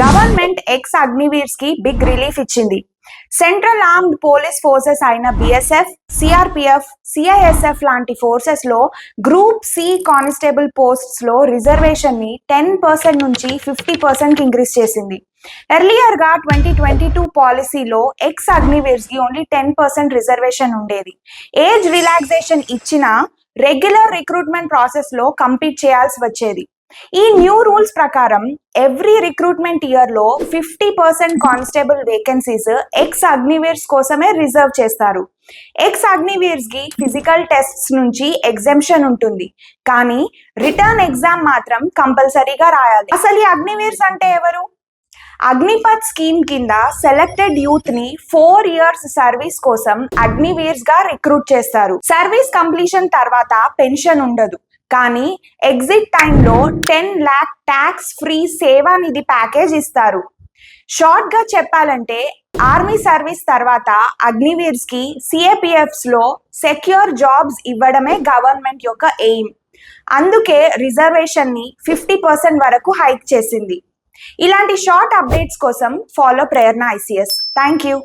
Government X Agniveers కి big relief ఇచ్చింది. Central armed police forces అయిన బిఎస్ఎఫ్, సిఆర్పిఎఫ్, సిఐఎస్ఎఫ్ లాంటి ఫోర్సెస్ లో గ్రూప్ సి కానిస్టేబుల్ పోస్ట్స్ లో రిజర్వేషన్ ని 10% నుంచి 50% ఇంక్రీజ్ చేసింది. ఎర్లియర్ గా 2022 పాలసీలో ఎక్స్ అగ్నివీర్స్ కి ఓన్లీ 10% రిజర్వేషన్ ఉండేది. ఏజ్ రిలాక్సేషన్ ఇచ్చినా రెగ్యులర్ రిక్రూట్మెంట్ ప్రాసెస్ లో కంప్లీట్ చేయాల్సి వచ్చేది. ఈ న్యూ రూల్స్ ప్రకారం ఎవ్రీ రిక్రూట్మెంట్ ఇయర్ లో 50% కానిస్టేబుల్ వేకెన్సీస్ ఎక్స్ అగ్నివీర్స్ కోసమే రిజర్వ్ చేస్తారు. ఎక్స్ అగ్నివీర్స్ కి ఫిజికల్ టెస్ట్స్ నుంచి ఎగ్జెంప్షన్ ఉంటుంది, కానీ రిటర్న్ ఎగ్జామ్ మాత్రం కంపల్సరీగా రాయాలి. అసలు ఈ అగ్నివీర్స్ అంటే ఎవరు? అగ్నిపథ్ స్కీమ్ కింద సెలెక్టెడ్ యూత్ ని 4 years సర్వీస్ కోసం అగ్నివీర్స్ గా రిక్రూట్ చేస్తారు. సర్వీస్ కంప్లీషన్ తర్వాత పెన్షన్ ఉండదు, కానీ ఎగ్జిట్ టైంలో 10 lakh ట్యాక్స్ ఫ్రీ సేవా నిధి ప్యాకేజ్ ఇస్తారు. షార్ట్ గా చెప్పాలంటే ఆర్మీ సర్వీస్ తర్వాత అగ్నివీర్స్ కి సిఏపిఎఫ్స్ లో సెక్యూర్ జాబ్స్ ఇవ్వడమే గవర్నమెంట్ యొక్క ఎయిమ్. అందుకే రిజర్వేషన్ ని 50% వరకు హైక్ చేసింది. ఇలాంటి షార్ట్ అప్డేట్స్ కోసం follow Prerana ICS. Thank you.